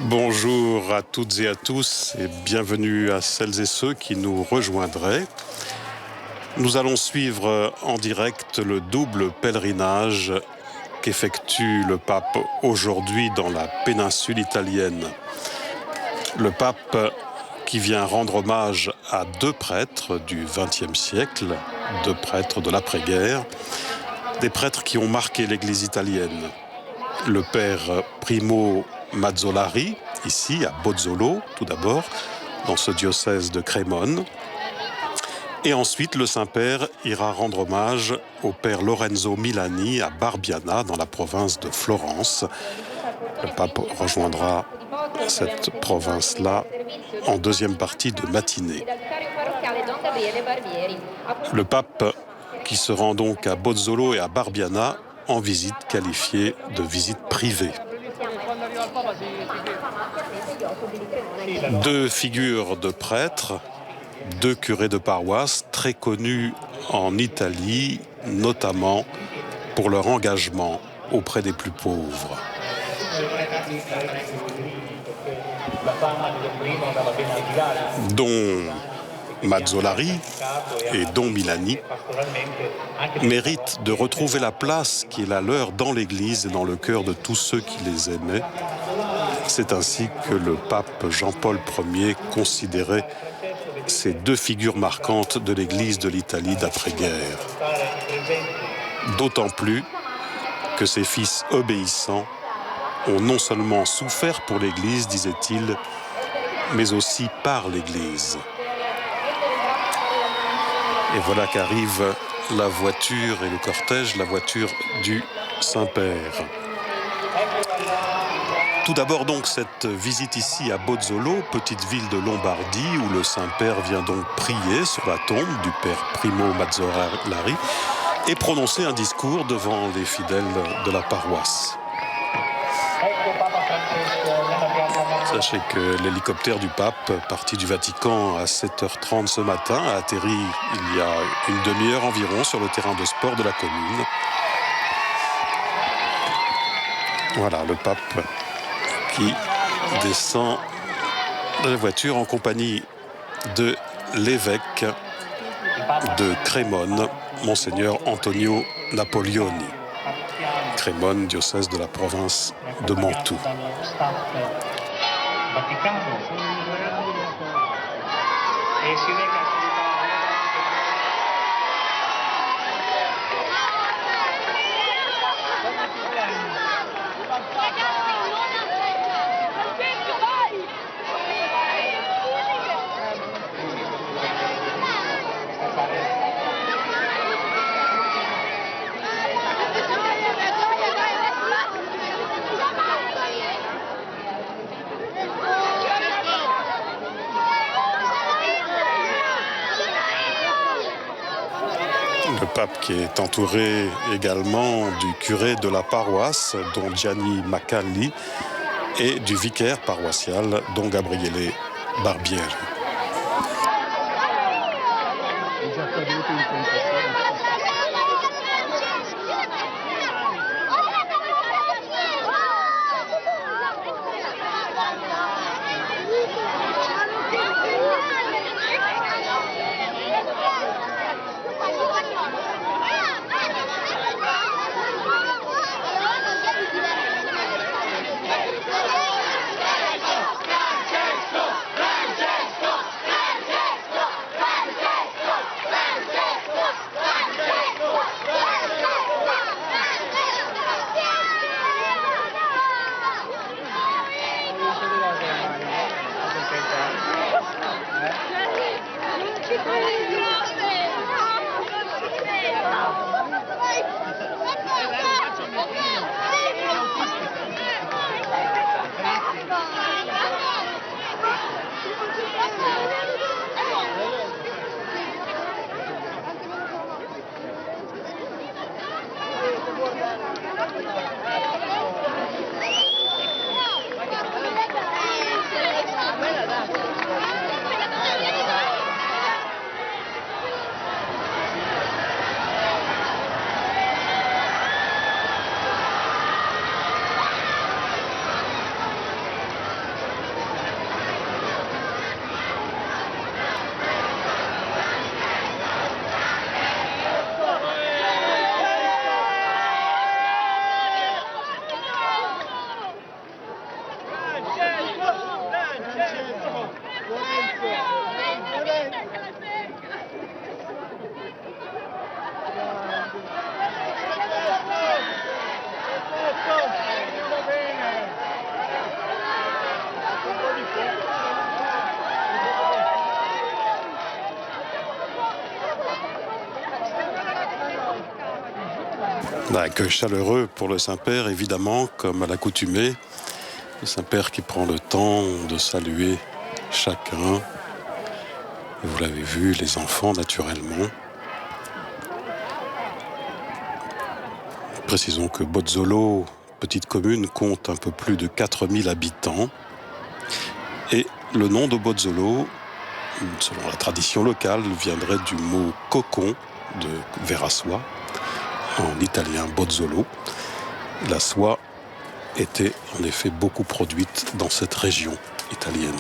Bonjour à toutes et à tous et bienvenue à celles et ceux qui nous rejoindraient. Nous allons suivre en direct le double pèlerinage qu'effectue le pape aujourd'hui dans la péninsule italienne. Le pape qui vient rendre hommage à deux prêtres du XXe siècle, deux prêtres de l'après-guerre, des prêtres qui ont marqué l'Église italienne. Le père Primo Mazzolari, ici à Bozzolo, tout d'abord, dans ce diocèse de Crémone. Et ensuite, le Saint-Père ira rendre hommage au père Lorenzo Milani à Barbiana, dans la province de Florence. Le pape rejoindra cette province-là en deuxième partie de matinée. Le pape qui se rend donc à Bozzolo et à Barbiana en visite qualifiée de visite privée. Deux figures de prêtres, deux curés de paroisse très connus en Italie, notamment pour leur engagement auprès des plus pauvres. Dont Mazzolari et Don Milani méritent de retrouver la place qui est la leur dans l'Église et dans le cœur de tous ceux qui les aimaient. C'est ainsi que le pape Jean-Paul Ier considérait ces deux figures marquantes de l'Église de l'Italie d'après-guerre. D'autant plus que ces fils obéissants ont non seulement souffert pour l'Église, disait-il, mais aussi par l'Église. Et voilà qu'arrive la voiture et le cortège, la voiture du Saint-Père. Tout d'abord donc cette visite ici à Bozzolo, petite ville de Lombardie, où le Saint-Père vient donc prier sur la tombe du père Primo Mazzolari et prononcer un discours devant les fidèles de la paroisse. Sachez que l'hélicoptère du pape, parti du Vatican à 7h30 ce matin, a atterri il y a une demi-heure environ sur le terrain de sport de la commune. Voilà, le pape qui descend de la voiture en compagnie de l'évêque de Crémone, Monseigneur Antonio Napoleoni. Crémone, diocèse de la province de Mantoue. Le pape qui est entouré également du curé de la paroisse, Don Gianni Macalli, et du vicaire paroissial, Don Gabriele Barbieri. Francesco! Un accueil chaleureux pour le Saint-Père, évidemment, comme à l'accoutumée. Le Saint-Père qui prend le temps de saluer chacun. Et vous l'avez vu, les enfants, naturellement. Précisons que Bozzolo, petite commune, compte un peu plus de 4000 habitants. Et le nom de Bozzolo, selon la tradition locale, viendrait du mot cocon, de vers à soie, en italien Bozzolo. La soie était en effet beaucoup produite dans cette région italienne.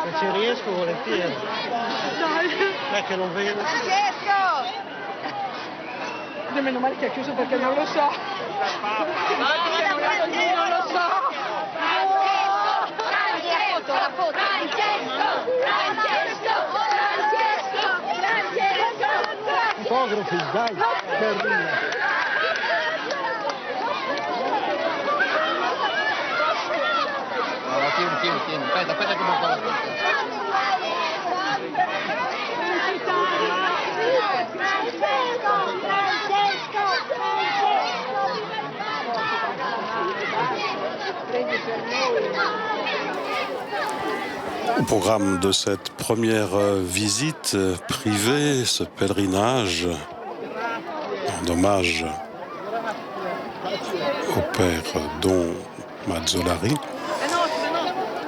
Se ci riesco volentieri. Perché non vedo. Meno male che ha chiuso perché non lo so. Non lo so. Fotografi, dai, carina. Tieni, aspetta che porto la foto. Au programme de cette première visite privée, ce pèlerinage, en hommage au père Don Mazzolari.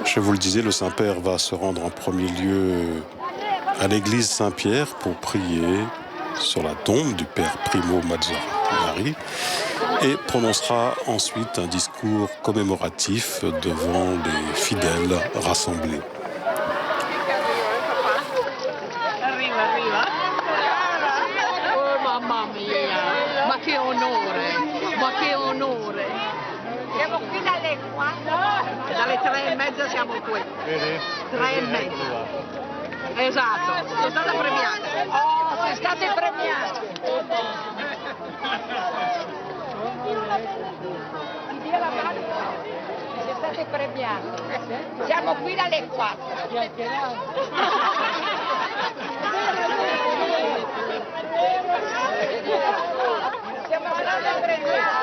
Je vous le disais, le Saint-Père va se rendre en premier lieu à l'église Saint-Pierre pour prier sur la tombe du père Primo Mazzolari et prononcera ensuite un discours commémoratif devant les fidèles rassemblés. Oh mamma mia, ma che onore! Siamo qui dalle 4? Dalle 3:30 siamo qui. 3:30. Esatto, sono stata premiata. Oh, sei state premiate. Ti dia la mano. Siete state premiate. Siamo qui dalle 4. Siamo state premiate.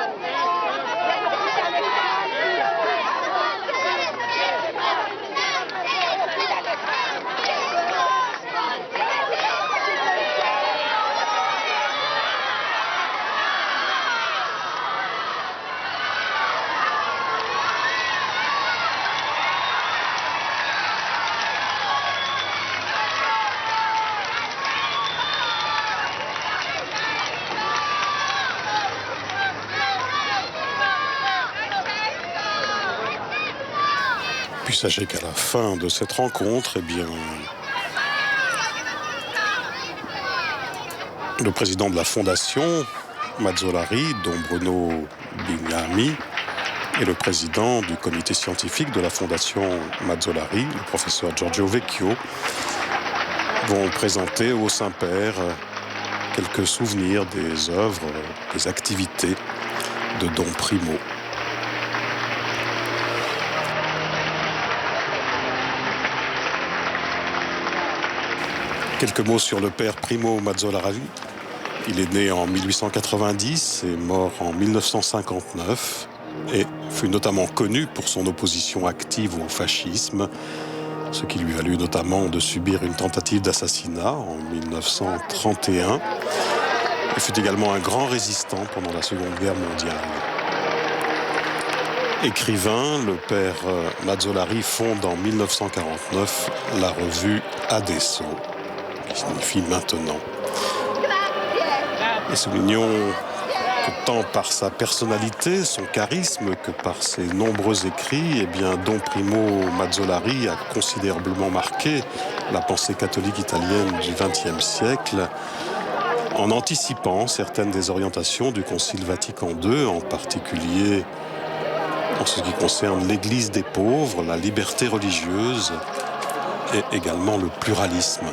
Puis sachez qu'à la fin de cette rencontre, le président de la fondation Mazzolari, Don Bruno Bignami, et le président du comité scientifique de la fondation Mazzolari, le professeur Giorgio Vecchio, vont présenter au Saint-Père quelques souvenirs des œuvres, des activités de Don Primo. Quelques mots sur le père Primo Mazzolari. Il est né en 1890 et mort en 1959 et fut notamment connu pour son opposition active au fascisme, ce qui lui valut notamment de subir une tentative d'assassinat en 1931. Il fut également un grand résistant pendant la Seconde Guerre mondiale. Écrivain, le père Mazzolari fonde en 1949 la revue Adesso, qui signifie maintenant. Et soulignons que tant par sa personnalité, son charisme, que par ses nombreux écrits, eh bien, Don Primo Mazzolari a considérablement marqué la pensée catholique italienne du XXe siècle, en anticipant certaines des orientations du Concile Vatican II, en particulier en ce qui concerne l'Église des pauvres, la liberté religieuse et également le pluralisme.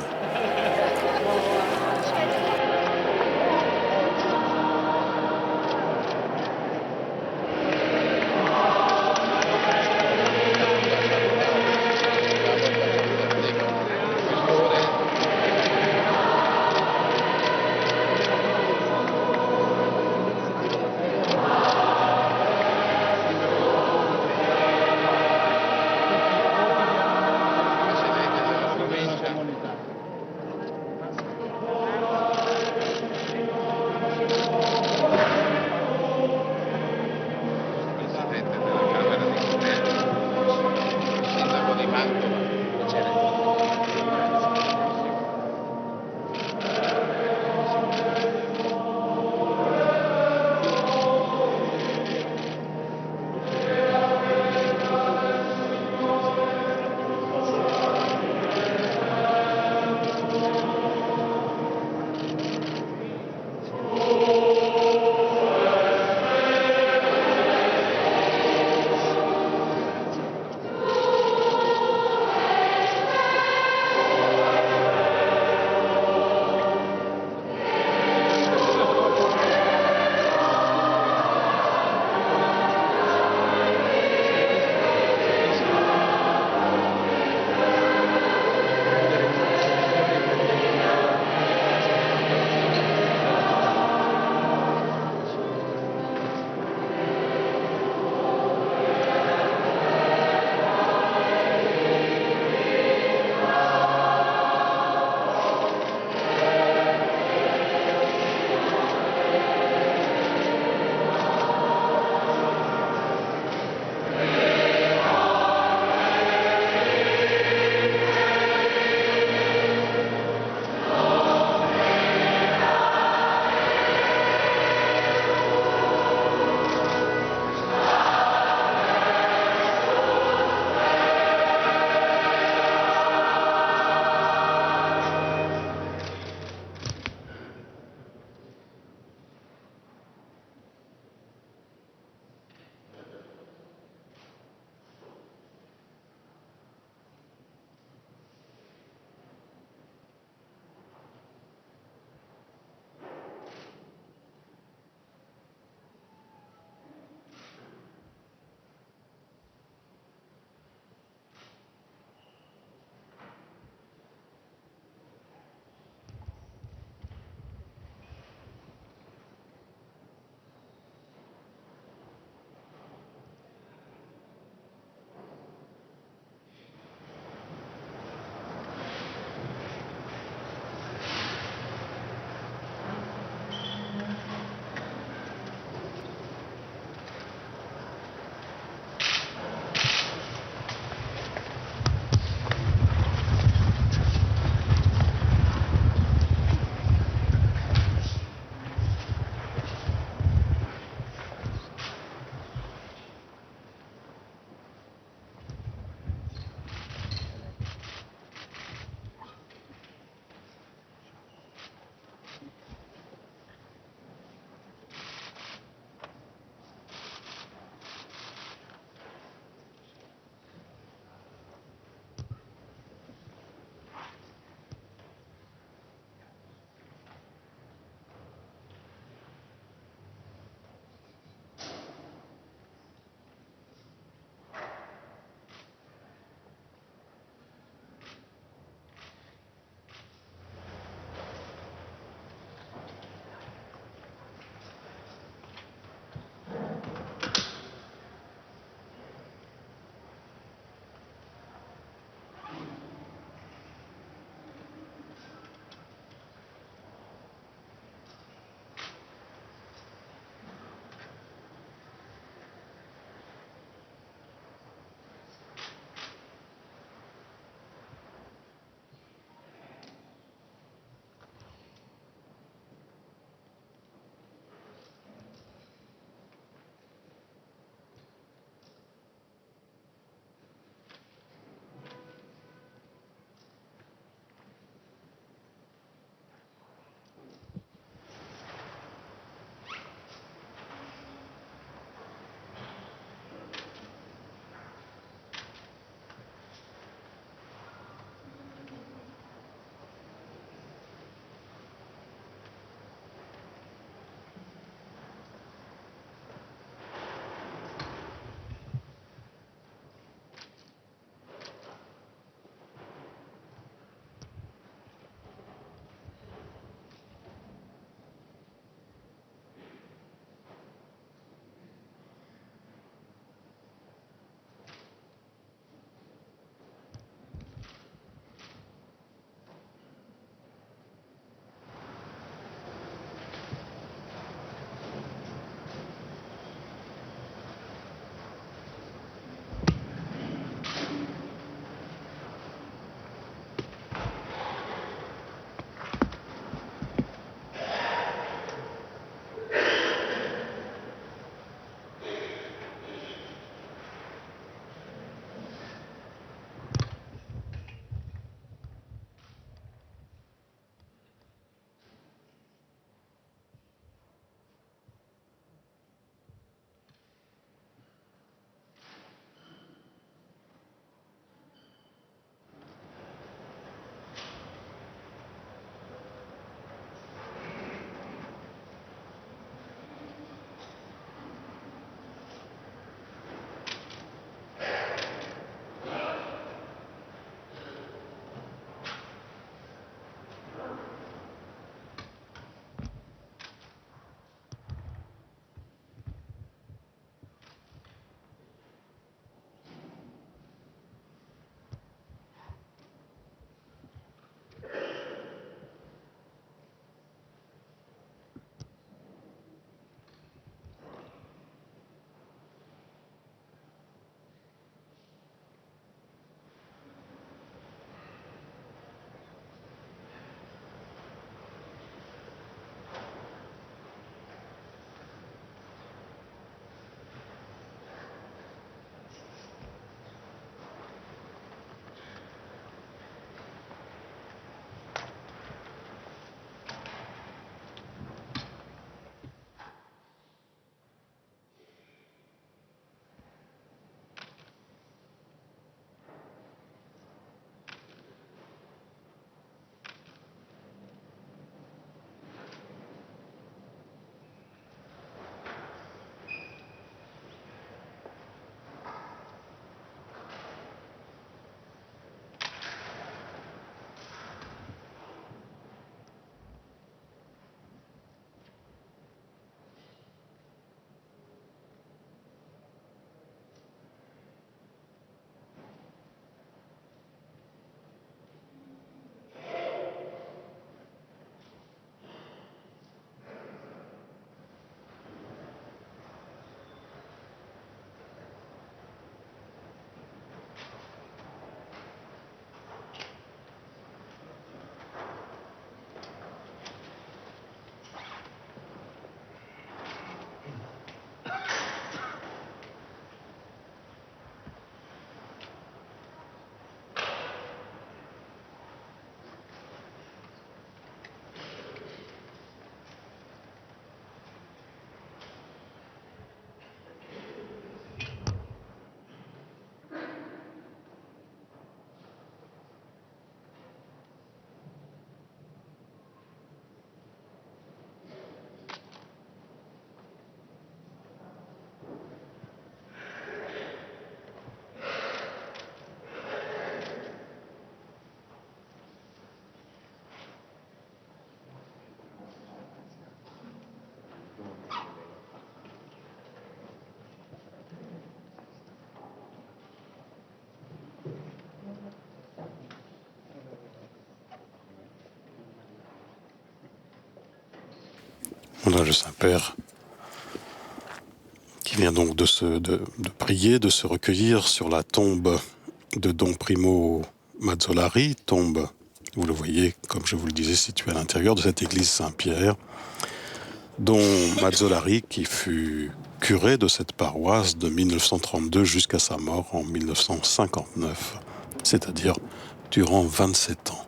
Voilà le Saint-Père qui vient donc de prier, de se recueillir sur la tombe de Don Primo Mazzolari, tombe, vous le voyez, comme je vous le disais, située à l'intérieur de cette église Saint-Pierre, dont Mazzolari, qui fut curé de cette paroisse de 1932 jusqu'à sa mort en 1959, c'est-à-dire durant 27 ans.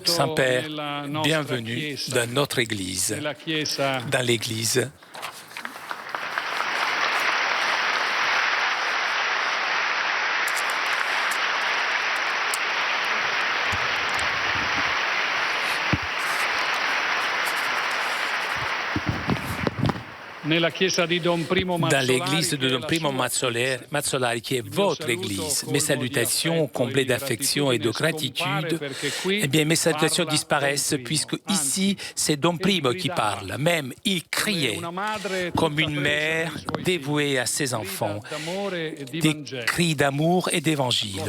Saint-Père, bienvenue dans notre Église, dans l'Église. Dans l'église de Don Primo Mazzolari, qui est votre église, mes salutations comblées d'affection et de gratitude, eh bien mes salutations disparaissent puisque ici c'est Don Primo qui parle. Même il criait comme une mère dévouée à ses enfants, des cris d'amour et d'évangile,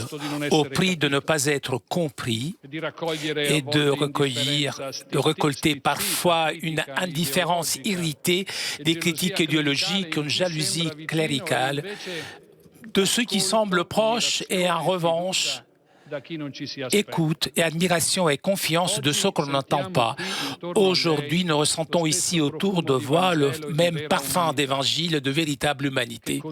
au prix de ne pas être compris et de récolter parfois une indifférence irritée, des critiques idéologiques, une jalousie cléricale de ceux qui semblent proches et en revanche écoute et admiration et confiance de ceux qu'on n'entend pas. Aujourd'hui, nous ressentons ici autour de voix le même parfum d'évangile de véritable humanité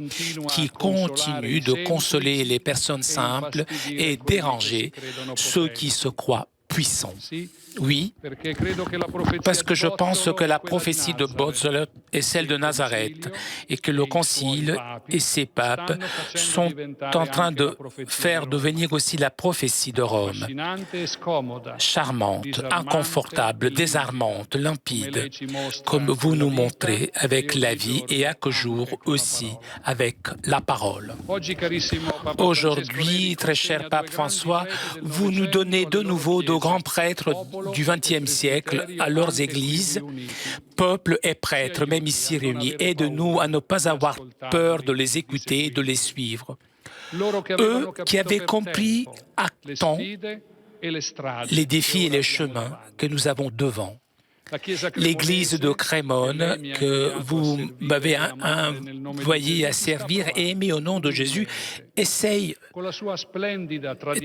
qui continue de consoler les personnes simples et déranger ceux qui se croient puissants. Oui, parce que je pense que la prophétie de Bozzolo est celle de Nazareth et que le Concile et ses papes sont en train de faire devenir aussi la prophétie de Rome. Charmante, inconfortable, désarmante, limpide, comme vous nous montrez avec la vie et à que jour aussi avec la parole. Aujourd'hui, très cher Pape François, vous nous donnez de nouveau de grands prêtres du XXe siècle à leurs églises, peuples et prêtres, même ici réunis. Aide-nous à ne pas avoir peur de les écouter, de les suivre. Eux qui avaient compris à temps les défis et les chemins que nous avons devant. L'Église de Crémone que vous m'avez envoyé à servir et aimer au nom de Jésus est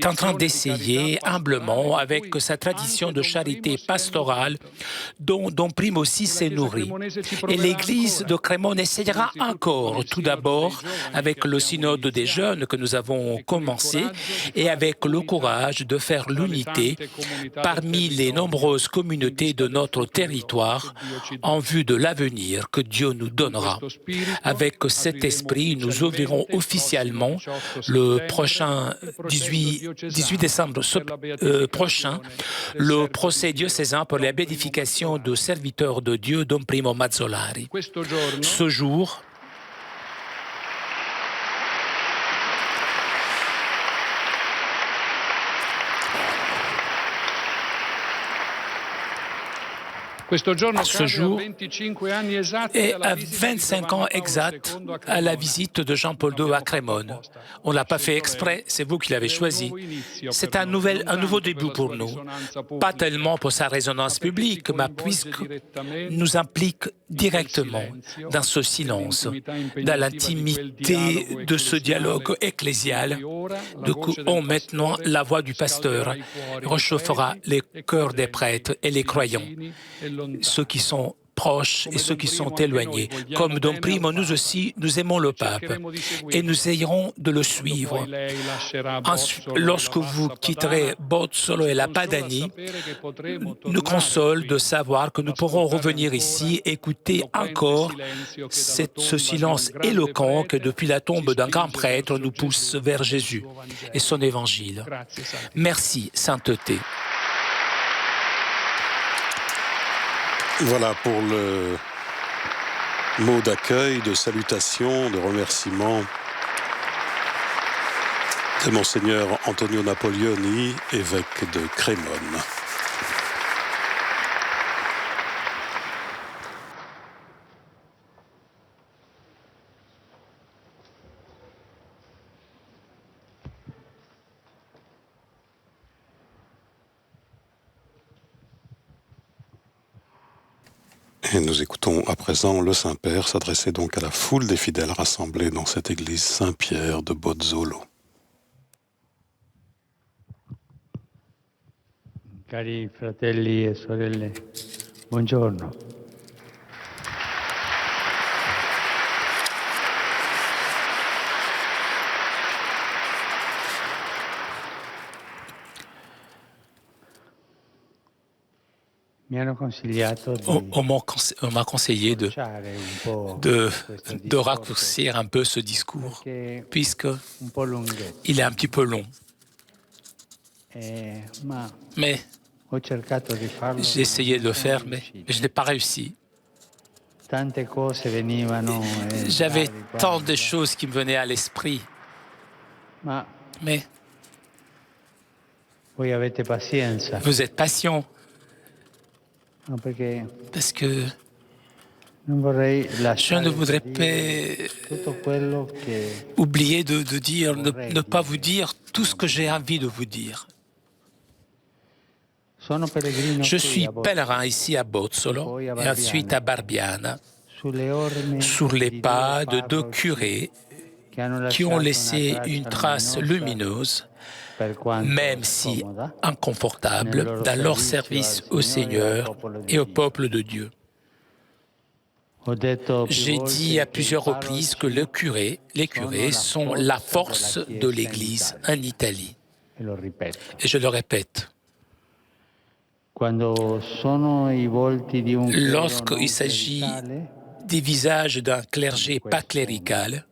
en train d'essayer humblement avec sa tradition de charité pastorale dont Don Primo aussi s'est nourri. Et l'Église de Crémone essayera encore, tout d'abord avec le synode des jeunes que nous avons commencé et avec le courage de faire l'unité parmi les nombreuses communautés de notre territoire en vue de l'avenir que Dieu nous donnera. Avec cet esprit, nous ouvrirons officiellement le prochain 18 décembre prochain le procès diocésain pour la béatification de serviteur de Dieu Don Primo Mazzolari. Ce jour, ce jour est à 25 ans exacts à la visite de Jean-Paul II à Crémone. On ne l'a pas fait exprès, c'est vous qui l'avez choisi. C'est un nouveau début pour nous, pas tellement pour sa résonance publique, mais puisque nous implique directement dans ce silence, dans l'intimité de ce dialogue ecclésial, de coup, maintenant la voix du pasteur réchauffera les cœurs des prêtres et les croyants, ceux qui sont proches et ceux qui sont éloignés. Comme Don Primo, nous aussi, nous aimons le pape et nous essayerons de le suivre. Ensuite, lorsque vous quitterez Bozzolo et la Padanie, nous console de savoir que nous pourrons revenir ici, écouter encore ce silence éloquent que depuis la tombe d'un grand prêtre nous pousse vers Jésus et son évangile. Merci, sainteté. Voilà pour le mot d'accueil, de salutation, de remerciement C'est Monseigneur Antonio Napoleoni, évêque de Crémone. Et nous écoutons à présent le Saint-Père s'adresser donc à la foule des fidèles rassemblés dans cette église Saint-Pierre de Bozzolo. Cari fratelli e sorelle, buongiorno. On m'a conseillé de raccourcir un peu ce discours, puisqu'il est un petit peu long. Mais j'ai essayé de le faire, mais je n'ai pas réussi. J'avais tant de choses qui me venaient à l'esprit. Mais vous êtes patient. Parce que je ne voudrais pas oublier de dire, ne pas vous dire tout ce que j'ai envie de vous dire. Je suis pèlerin ici à Bozzolo et ensuite à Barbiana, sur les pas de deux curés qui ont laissé une trace lumineuse, même si inconfortable, dans leur service au Seigneur et au peuple de Dieu. J'ai dit à plusieurs reprises que les curés sont la force de l'Église en Italie. Et je le répète. Lorsqu'il s'agit des visages d'un clergé pas clérical,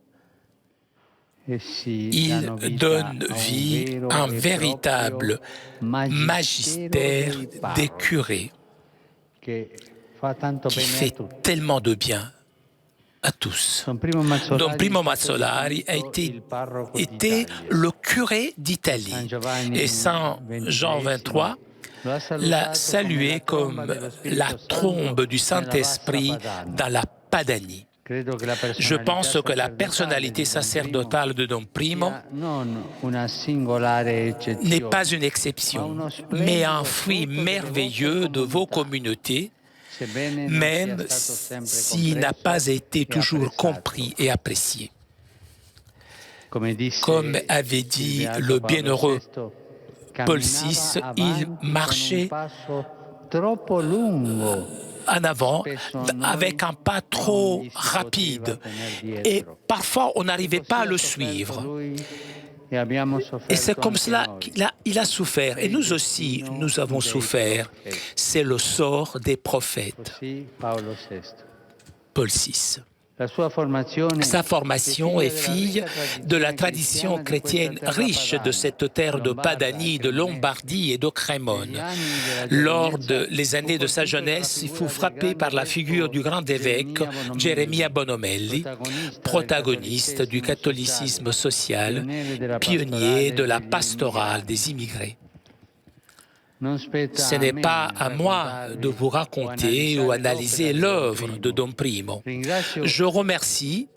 il donne vie à un véritable magistère des curés qui fait tellement de bien à tous. Don Primo Mazzolari a été le curé d'Italie et Saint Jean XXIII l'a salué comme la trombe du Saint-Esprit dans la Padanie. Je pense que la personnalité sacerdotale de Don Primo n'est pas une exception, mais un fruit merveilleux de vos communautés, même s'il n'a pas été toujours compris et apprécié. Comme avait dit le bienheureux Paul VI, il marchait en avant avec un pas trop rapide et parfois on n'arrivait pas à le suivre. Et c'est comme cela qu'il a souffert. Et nous aussi, nous avons souffert. C'est le sort des prophètes. Paul VI. Sa formation est fille de la tradition chrétienne riche de cette terre de Padanie, de Lombardie et de Crémone. Lors des années de sa jeunesse, il fut frappé par la figure du grand évêque Geremia Bonomelli, protagoniste du catholicisme social, pionnier de la pastorale des immigrés. Ce n'est pas à moi de vous raconter ou analyser l'œuvre de Don Primo. Je remercie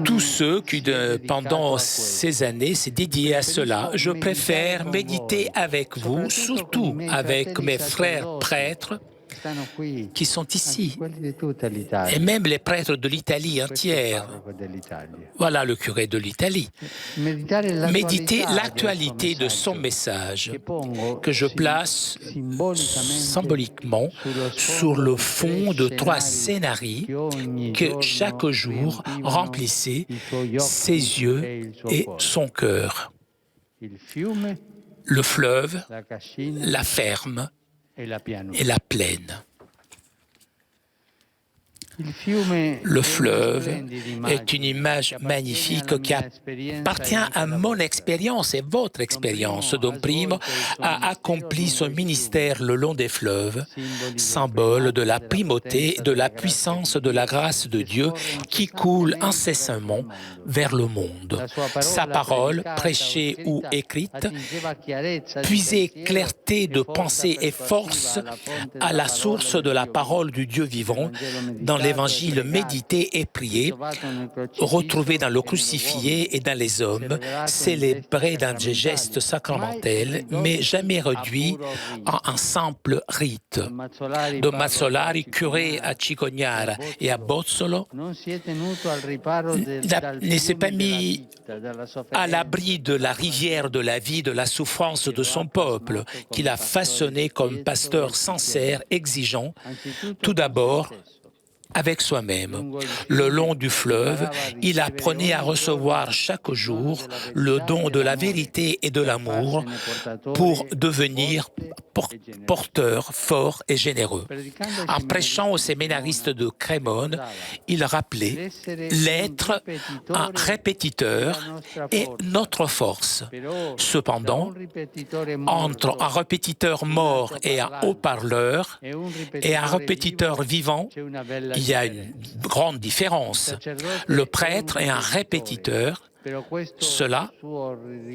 tous ceux qui, pendant ces années, s'est dédié à cela. Je préfère méditer avec vous, surtout avec mes frères prêtres qui sont ici, et même les prêtres de l'Italie entière. Voilà le curé de l'Italie. Méditer l'actualité de son message, que je place symboliquement sur le fond de 3 scénarios que chaque jour remplissaient ses yeux et son cœur. Le fleuve, la ferme et la plaine. Le fleuve est une image magnifique qui appartient à mon expérience et votre expérience. Don Primo a accompli son ministère le long des fleuves, symbole de la primauté et de la puissance de la grâce de Dieu qui coule incessamment vers le monde. Sa parole, prêchée ou écrite, puisait clarté de pensée et force à la source de la parole du Dieu vivant dans l'évangile médité et prié, retrouvé dans le crucifié et dans les hommes, célébré dans des gestes sacramentels, mais jamais réduit à un simple rite. Don Mazzolari, curé à Cicognara et à Bozzolo, ne s'est pas mis à l'abri de la rivière de la vie, de la souffrance de son peuple, qu'il a façonné comme pasteur sincère, exigeant, tout d'abord avec soi-même. Le long du fleuve, il apprenait à recevoir chaque jour le don de la vérité et de l'amour pour devenir porteur fort et généreux. En prêchant aux séminaristes de Crémone, il rappelait l'être un répétiteur et notre force. Cependant, entre un répétiteur mort et un haut-parleur et un répétiteur vivant, il y a une grande différence. Le prêtre est un répétiteur. Cela,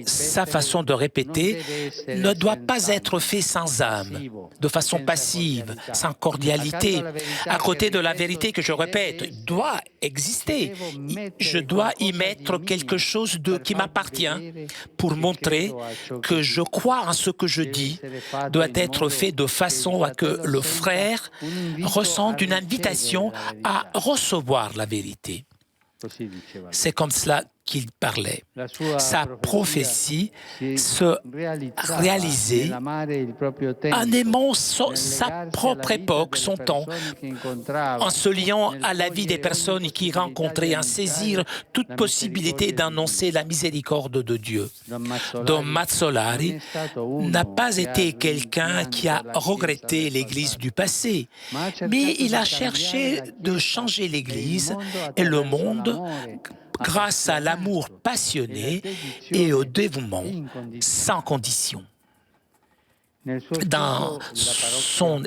sa façon de répéter, ne doit pas être fait sans âme, de façon passive, sans cordialité, à côté de la vérité que je répète, doit exister. Je dois y mettre quelque chose qui m'appartient pour montrer que je crois en ce que je dis, doit être fait de façon à que le frère ressente une invitation à recevoir la vérité. C'est comme cela qu'il parlait. Sa prophétie se réalisait en aimant sa propre époque, son temps, en se liant à la vie des personnes qu'il rencontrait, en saisir toute possibilité d'annoncer la miséricorde de Dieu. Don Mazzolari n'a pas été quelqu'un qui a regretté l'Église du passé, mais il a cherché de changer l'Église et le monde grâce à l'amour passionné et au dévouement sans condition. Dans son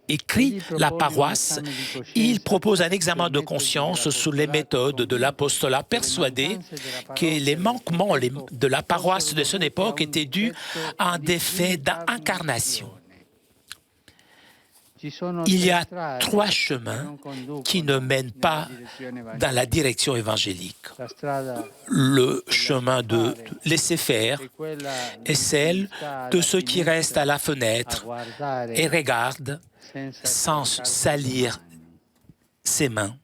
écrit « La paroisse », il propose un examen de conscience sur les méthodes de l'apostolat, persuadé que les manquements de la paroisse de son époque étaient dus à un défait d'incarnation. Il y a 3 chemins qui ne mènent pas dans la direction évangélique. Le chemin de laisser faire est celle de ceux qui restent à la fenêtre et regardent sans salir ses mains.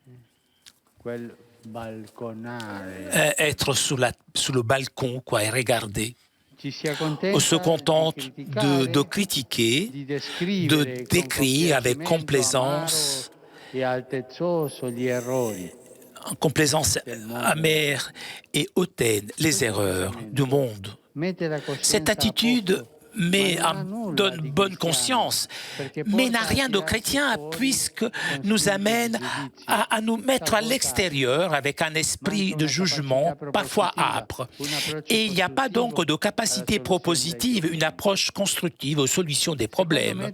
Être sous le balcon et regarder. On se contente de critiquer, de décrire avec complaisance amère et hautaine les erreurs du monde. Cette attitude donne bonne conscience, mais n'a rien de chrétien puisque nous amène à nous mettre à l'extérieur avec un esprit de jugement parfois âpre. Et il n'y a pas donc de capacité propositive, une approche constructive aux solutions des problèmes.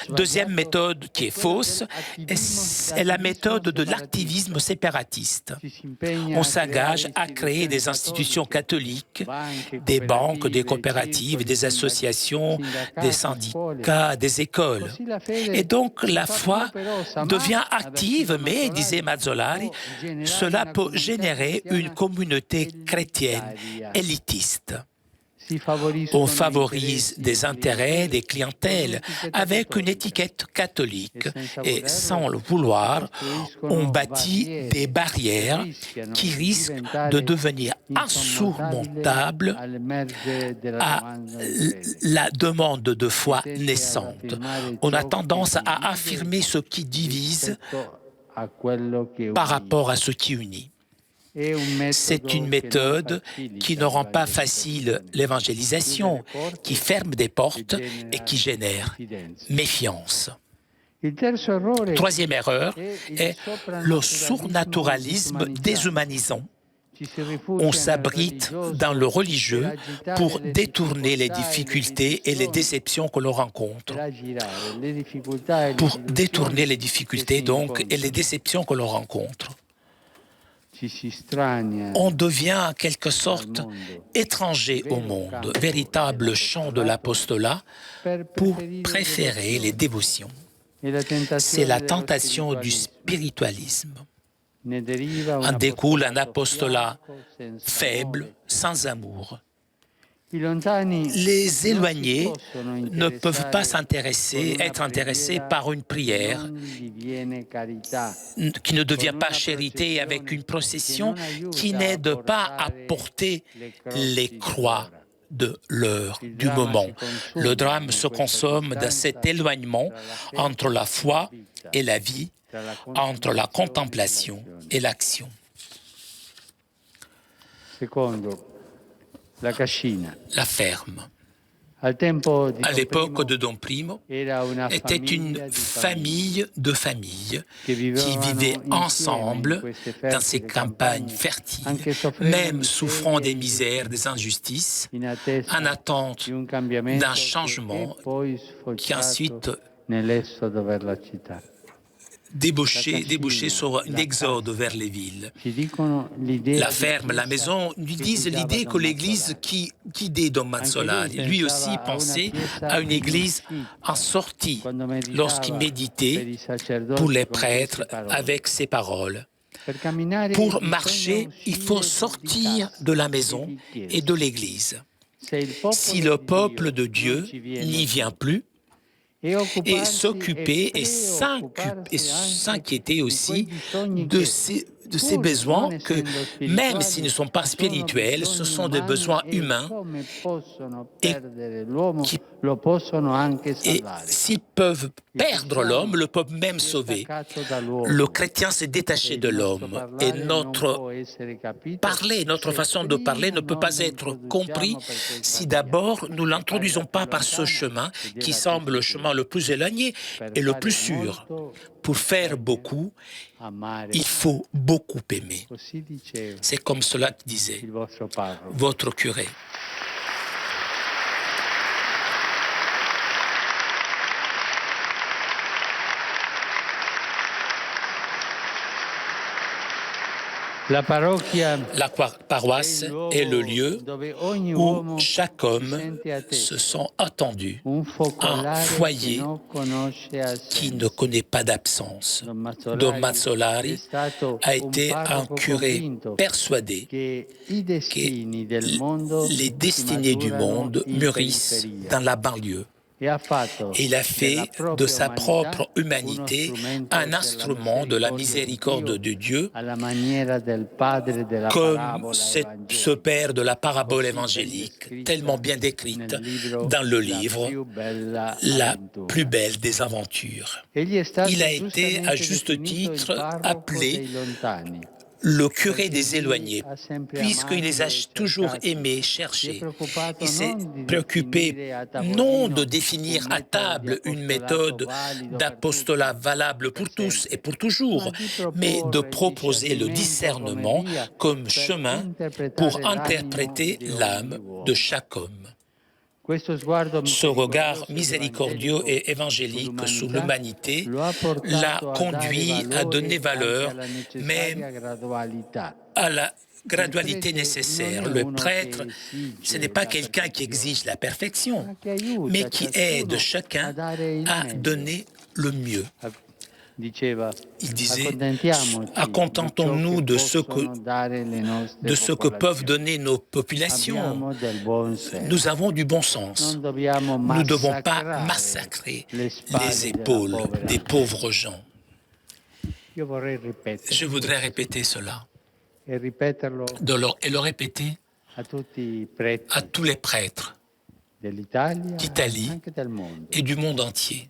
Deuxième méthode qui est fausse est la méthode de l'activisme séparatiste. On s'engage à créer des institutions catholiques, des banques, des coopératives, des associations, des syndicats, des écoles. Et donc la foi devient active, mais, disait Mazzolari, cela peut générer une communauté chrétienne élitiste. On favorise des intérêts, des clientèles avec une étiquette catholique et sans le vouloir, on bâtit des barrières qui risquent de devenir insurmontables à la demande de foi naissante. On a tendance à affirmer ce qui divise par rapport à ce qui unit. C'est une méthode qui ne rend pas facile l'évangélisation, qui ferme des portes et qui génère méfiance. Troisième erreur est le surnaturalisme déshumanisant. On s'abrite dans le religieux pour détourner les difficultés et les déceptions que l'on rencontre. Pour détourner les difficultés, donc, et les déceptions que l'on rencontre. On devient en quelque sorte étranger au monde, véritable champ de l'apostolat, pour préférer les dévotions. C'est la tentation du spiritualisme. En découle un apostolat faible, sans amour. Les éloignés ne peuvent pas être intéressés par une prière qui ne devient pas charité avec une procession qui n'aide pas à porter les croix de l'heure, du moment. Le drame se consomme dans cet éloignement entre la foi et la vie, entre la contemplation et l'action. La ferme. À l'époque de Don Primo, était une famille de familles qui vivaient ensemble dans ces campagnes fertiles, même souffrant des misères, des injustices, en attente d'un changement qui ensuite déboucher sur un exode vers les villes. La ferme, la maison, nous disent l'idée que l'Église guidait Don Mazzolari. Lui aussi pensait à une Église en sortie lorsqu'il méditait pour les prêtres avec ses paroles. Pour marcher, il faut sortir de la maison et de l'Église. Si le peuple de Dieu n'y vient plus, et s'occuper et s'inquiéter aussi de ces besoins que, même s'ils ne sont pas spirituels, ce sont des besoins humains et s'ils peuvent perdre l'homme, le peuvent même sauver. Le chrétien s'est détaché de l'homme et notre façon de parler ne peut pas être compris si d'abord nous ne l'introduisons pas par ce chemin qui semble le chemin le plus éloigné et le plus sûr. Pour faire beaucoup, il faut beaucoup aimer. C'est comme cela que disait votre curé. La paroisse est le lieu où chaque homme se sent attendu, un foyer qui ne connaît pas d'absence. Don Mazzolari a été un curé persuadé que les destinées du monde mûrissent dans la banlieue. Il a fait de sa propre humanité un instrument de la miséricorde de Dieu, comme ce père de la parabole évangélique, tellement bien décrite dans le livre La plus belle des aventures. Il a été, à juste titre, appelé le curé des éloignés, puisqu'il les a toujours aimés, cherchés. Il s'est préoccupé non de définir à table une méthode d'apostolat valable pour tous et pour toujours, mais de proposer le discernement comme chemin pour interpréter l'âme de chaque homme. Ce regard miséricordieux et évangélique sur l'humanité l'a conduit à donner valeur même à la gradualité nécessaire. Le prêtre, ce n'est pas quelqu'un qui exige la perfection, mais qui aide chacun à donner le mieux. Il disait, contentons-nous de ce que peuvent donner nos populations. Nous avons du bon sens. Nous ne devons pas massacrer les épaules des pauvres gens. Je voudrais répéter cela et le répéter à tous les prêtres d'Italie et du monde entier.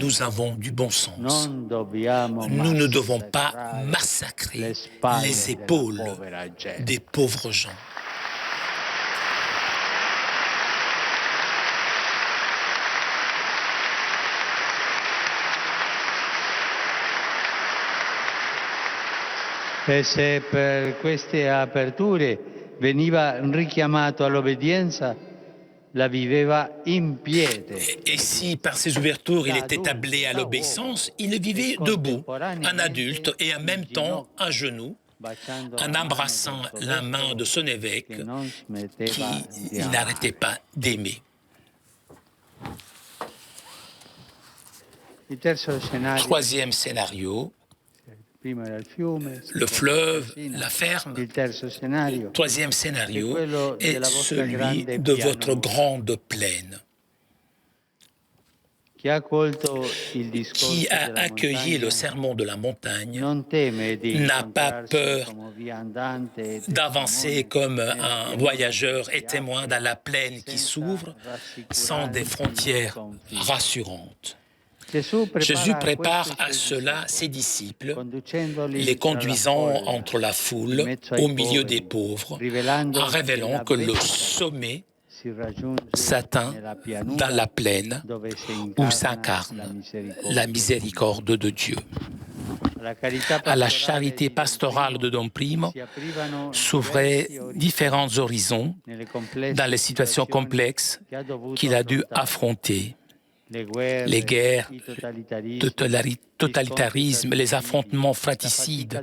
Nous avons du bon sens. Nous ne devons pas massacrer les épaules des pauvres gens. E se per queste aperture veniva richiamato all'obbedienza, la viveva in piede. Et si par ces ouvertures il était appelé à l'obéissance, il le vivait debout, un adulte, et en même temps à genoux, en embrassant la main de son évêque, qu'il n'arrêtait pas d'aimer. Troisième scénario, le fleuve, la ferme. Troisième scénario est celui de votre grande plaine. Qui a accueilli le sermon de la montagne n'a pas peur d'avancer comme un voyageur et témoin dans la plaine qui s'ouvre sans des frontières rassurantes. Jésus prépare à cela ses disciples, les conduisant entre la foule, au milieu des pauvres, en révélant que le sommet s'atteint dans la plaine où s'incarne la miséricorde de Dieu. À la charité pastorale de Don Primo s'ouvraient différents horizons dans les situations complexes qu'il a dû affronter. Les guerres, le totalitarisme, les affrontements fratricides,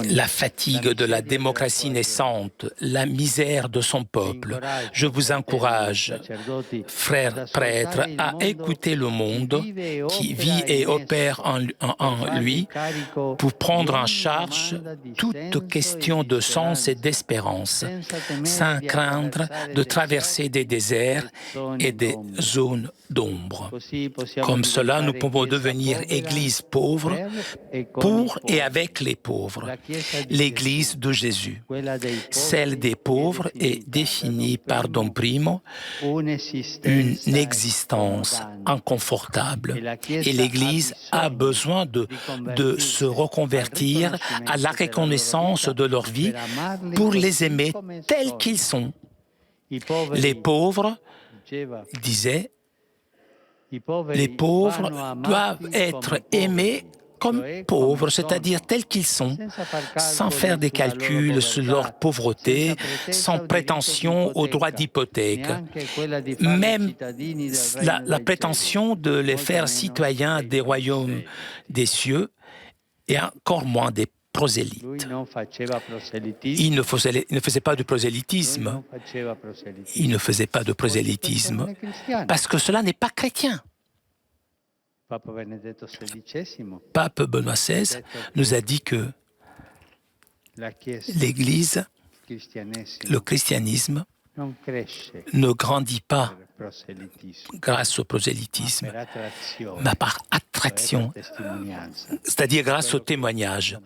la fatigue de la démocratie naissante, la misère de son peuple. Je vous encourage, frères prêtres, à écouter le monde qui vit et opère en lui pour prendre en charge toute question de sens et d'espérance, sans craindre de traverser des déserts et des zones d'ombre. Comme cela, nous pouvons devenir Église pauvre pour et avec les pauvres, l'Église de Jésus. Celle des pauvres est définie par Don Primo une existence inconfortable et l'Église a besoin de se reconvertir à la reconnaissance de leur vie pour les aimer tels qu'ils sont. Les pauvres, disait, les pauvres doivent être aimés comme pauvres, c'est-à-dire tels qu'ils sont, sans faire des calculs sur leur pauvreté, sans prétention au droit d'hypothèque, même la prétention de les faire citoyens des royaumes des cieux, et encore moins des prosélytes. Il ne faisait pas de prosélytisme. Il ne faisait pas de prosélytisme parce que cela n'est pas chrétien. Pape Benoît XVI nous a dit que l'Église, le christianisme, ne grandit pas grâce au prosélytisme, mais par attraction, c'est-à-dire grâce au témoignage.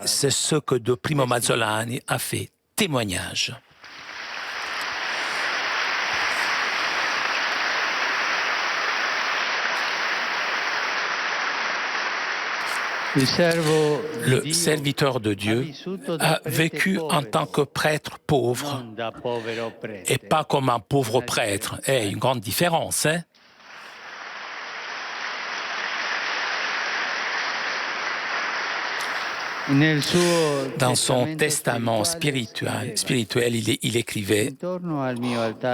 C'est ce que Don Primo Mazzolani a fait, témoignage. Le serviteur de Dieu a vécu en tant que prêtre pauvre et pas comme un pauvre prêtre. C'est une grande différence, hein? Dans son testament spirituel, il écrivait «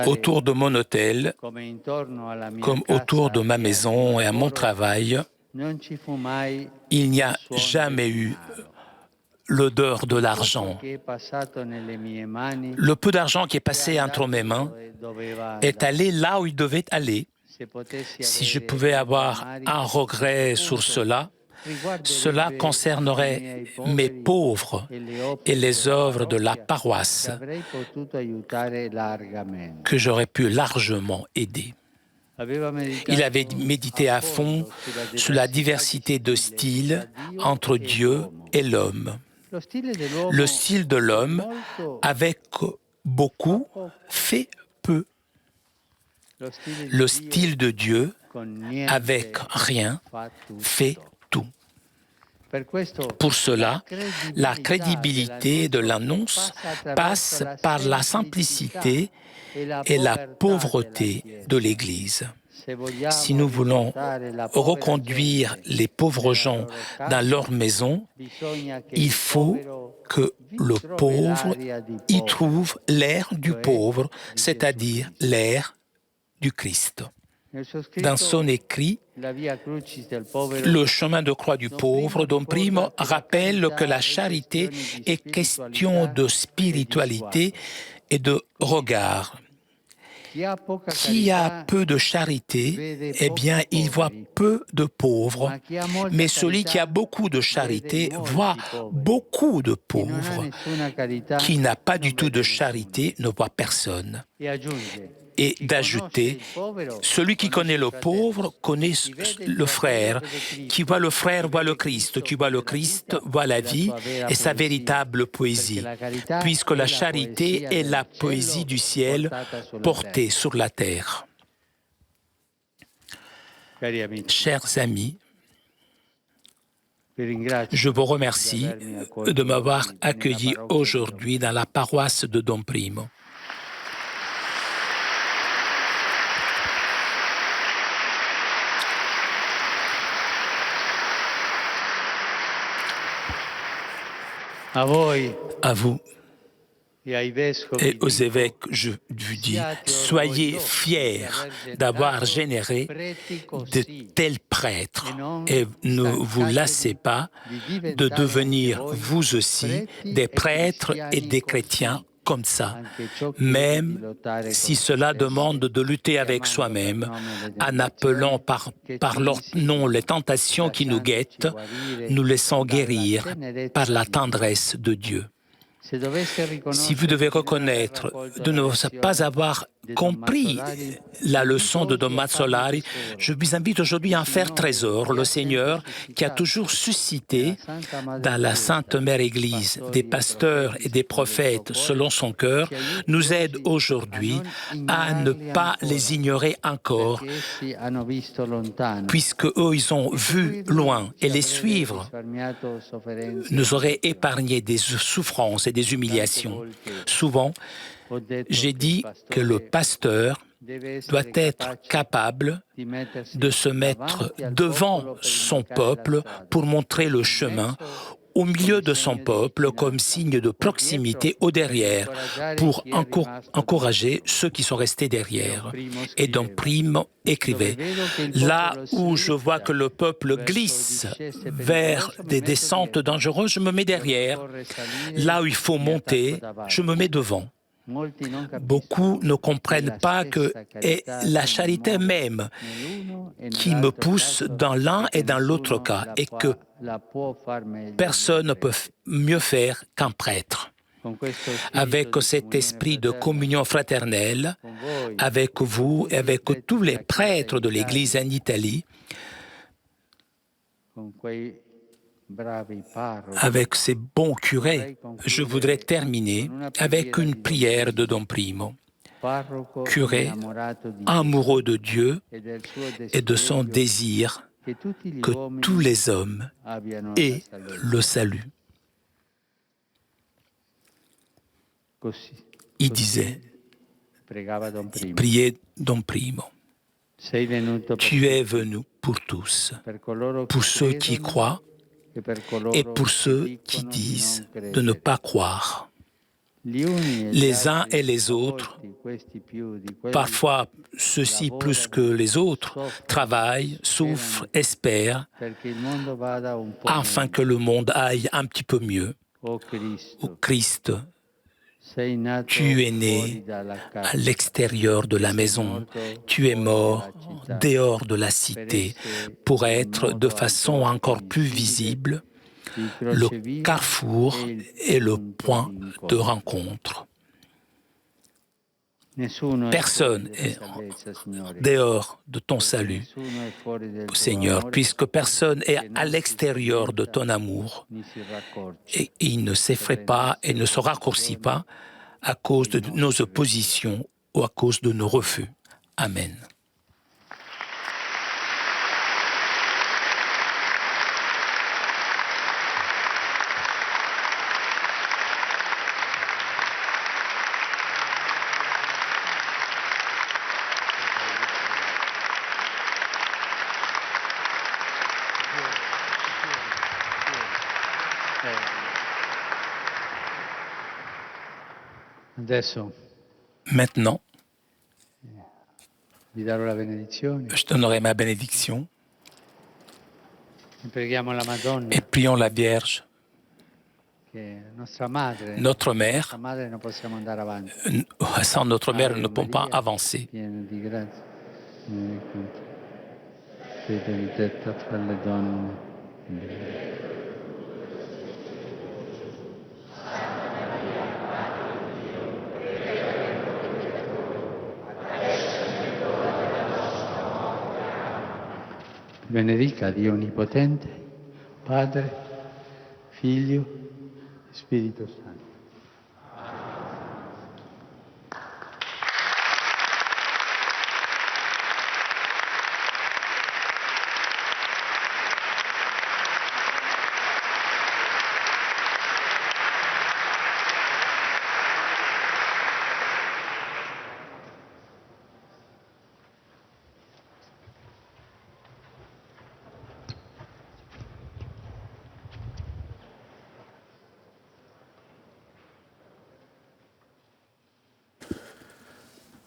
Autour de mon autel, comme autour de ma maison et à mon travail, il n'y a jamais eu l'odeur de l'argent. Le peu d'argent qui est passé entre mes mains est allé là où il devait aller. Si je pouvais avoir un regret sur cela, cela concernerait mes pauvres et les œuvres de la paroisse que j'aurais pu largement aider. » Il avait médité à fond sur la diversité de styles entre Dieu et l'homme. Le style de l'homme, avec beaucoup, fait peu. Le style de Dieu, avec rien, fait tout. Pour cela, la crédibilité de l'annonce passe par la simplicité et la pauvreté de l'Église. Si nous voulons reconduire les pauvres gens dans leur maison, il faut que le pauvre y trouve l'air du pauvre, c'est-à-dire l'air du Christ. Dans son écrit, le chemin de croix du pauvre, Don Primo rappelle que la charité est question de spiritualité et de regard. Qui a peu de charité, eh bien, il voit peu de pauvres, mais celui qui a beaucoup de charité voit beaucoup de pauvres. Qui n'a pas du tout de charité ne voit personne. Et d'ajouter, celui qui connaît le pauvre connaît le frère. Qui voit le frère voit le Christ. Qui voit le Christ voit la vie et sa véritable poésie, puisque la charité est la poésie du ciel portée sur la terre. Chers amis, je vous remercie de m'avoir accueilli aujourd'hui dans la paroisse de Don Primo. À vous et aux évêques, je vous dis, soyez fiers d'avoir généré de tels prêtres et ne vous lassez pas de devenir vous aussi des prêtres et des chrétiens comme ça, même si cela demande de lutter avec soi-même, en appelant par leur nom les tentations qui nous guettent, nous laissons guérir par la tendresse de Dieu. Si vous devez reconnaître de ne pas avoir compris la leçon de Don Mazzolari, je vous invite aujourd'hui à en faire trésor. Le Seigneur, qui a toujours suscité dans la Sainte Mère Église des pasteurs et des prophètes selon son cœur, nous aide aujourd'hui à ne pas les ignorer encore, puisque eux, ils ont vu loin, et les suivre nous aurait épargné des souffrances et des humiliations. Souvent, j'ai dit que le pasteur doit être capable de se mettre devant son peuple pour montrer le chemin, au milieu de son peuple comme signe de proximité au derrière, pour encourager ceux qui sont restés derrière. Et Don Primo écrivait, là où je vois que le peuple glisse vers des descentes dangereuses, je me mets derrière. Là où il faut monter, je me mets devant. Beaucoup ne comprennent pas que c'est la charité même qui me pousse dans l'un et dans l'autre cas, et que personne ne peut mieux faire qu'un prêtre. Avec cet esprit de communion fraternelle, avec vous et avec tous les prêtres de l'Église en Italie, avec ces bons curés, je voudrais terminer avec une prière de Don Primo. Curé amoureux de Dieu et de son désir que tous les hommes aient le salut. Il disait, priez Don Primo. Tu es venu pour tous, pour ceux qui croient et pour ceux qui disent de ne pas croire. Les uns et les autres, parfois ceux-ci plus que les autres, travaillent, souffrent, espèrent, afin que le monde aille un petit peu mieux. Ô Christ, tu es né à l'extérieur de la maison, tu es mort dehors de la cité pour être de façon encore plus visible le carrefour et le point de rencontre. Personne n'est dehors de ton salut, Seigneur, puisque personne n'est à l'extérieur de ton amour. Et il ne s'effraie pas et ne se raccourcit pas à cause de nos oppositions ou à cause de nos refus. Amen. Adesso Maintenant, vi darò la benedizione je donnerai ma bénédiction e preghiamo la Madonna, et prions la Vierge, che è nostra madre. notre mère. Nostra madre non possiamo andare avanti. Sans notre mère, nous ne Ave pouvons pas Maria, avancer. piena di grazia, sei benedetta tra le donne. Benedica Dio Onnipotente, Padre, Figlio e Spirito Santo.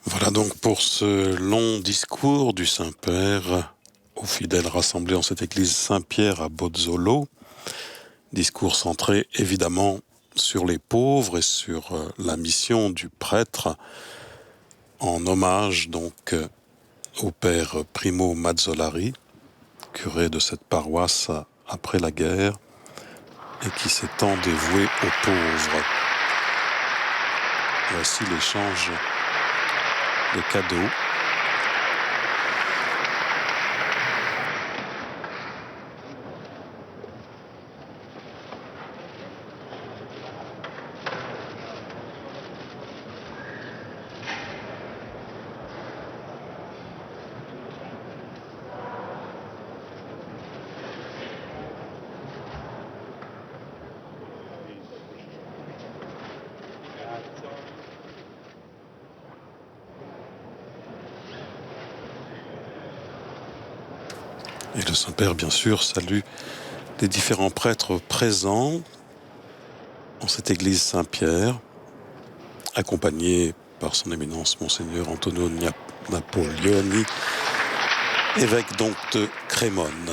Voilà donc pour ce long discours du Saint-Père aux fidèles rassemblés en cette église Saint-Pierre à Bozzolo. Discours centré évidemment sur les pauvres et sur la mission du prêtre, en hommage donc au père Primo Mazzolari, curé de cette paroisse après la guerre et qui s'est tant dévoué aux pauvres. Voici l'échange de cadeaux. Et le Saint-Père, bien sûr, salue les différents prêtres présents en cette église Saint-Pierre, accompagnés par son éminence Monseigneur Antonio Napoleoni, évêque donc de Crémone.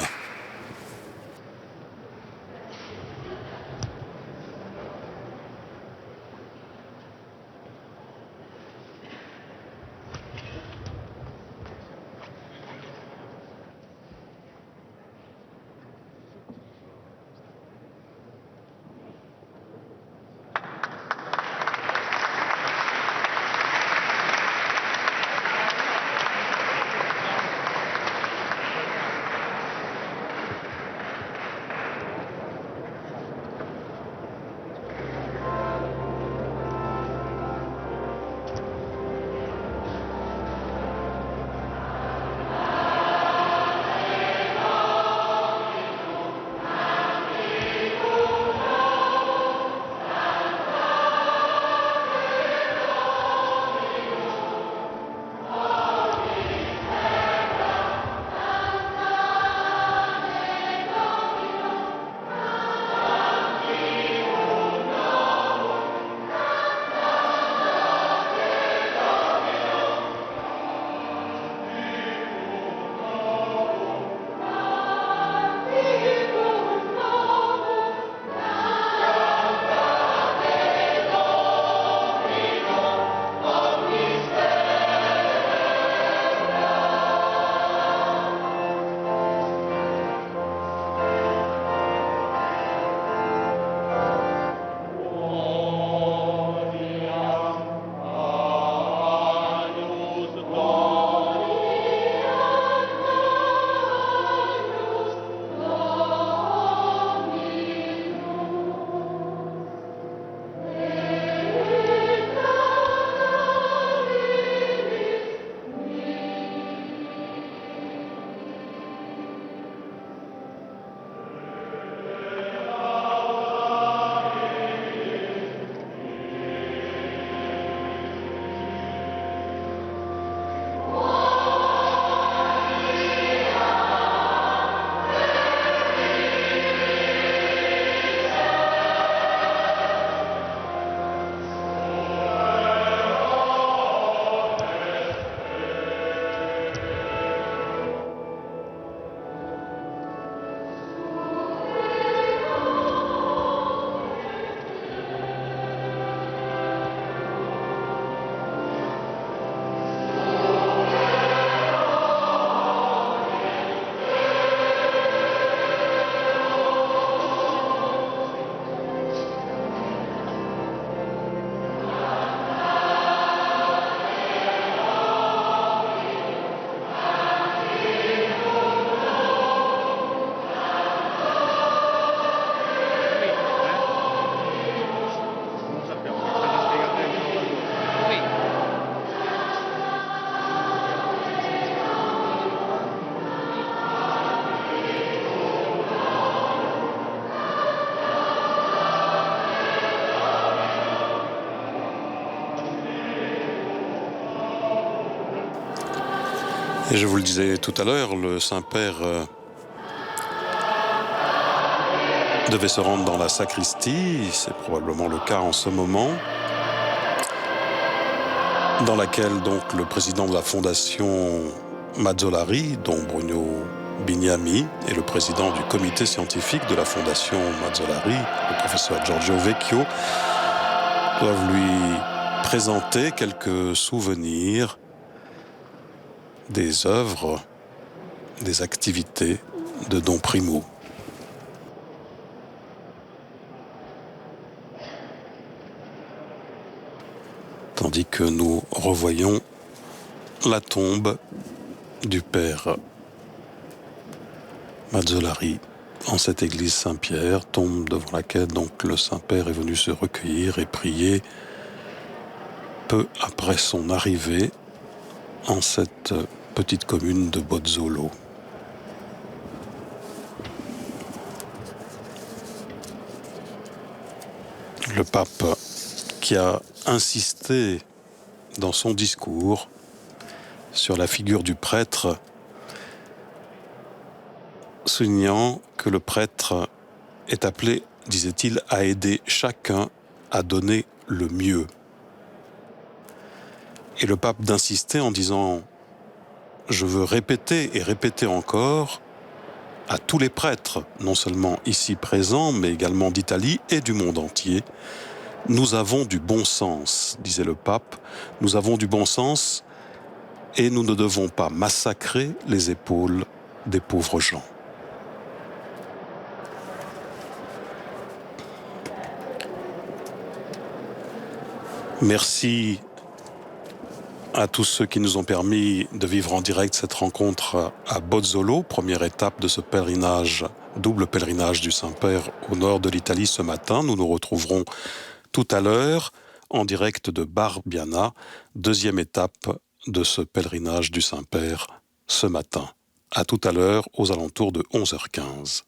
Et je vous le disais tout à l'heure, le Saint-Père devait se rendre dans la sacristie, c'est probablement le cas en ce moment, dans laquelle donc le président de la fondation Mazzolari, dont Bruno Bignami, est le président du comité scientifique de la fondation Mazzolari, le professeur Giorgio Vecchio, doivent lui présenter quelques souvenirs des œuvres, des activités de Don Primo. Tandis que nous revoyons la tombe du père Mazzolari en cette église Saint-Pierre, tombe devant laquelle donc le Saint-Père est venu se recueillir et prier peu après son arrivée en cette petite commune de Bozzolo. Le pape qui a insisté dans son discours sur la figure du prêtre, soulignant que le prêtre est appelé, disait-il, à aider chacun à donner le mieux. Et le pape d'insister en disant « Je veux répéter et répéter encore à tous les prêtres, non seulement ici présents, mais également d'Italie et du monde entier, nous avons du bon sens, disait le pape, nous avons du bon sens et nous ne devons pas massacrer les épaules des pauvres gens. » Merci à tous ceux qui nous ont permis de vivre en direct cette rencontre à Bozzolo, première étape de ce pèlerinage, double pèlerinage du Saint-Père au nord de l'Italie ce matin. Nous nous retrouverons tout à l'heure en direct de Barbiana, deuxième étape de ce pèlerinage du Saint-Père ce matin. À tout à l'heure aux alentours de 11h15.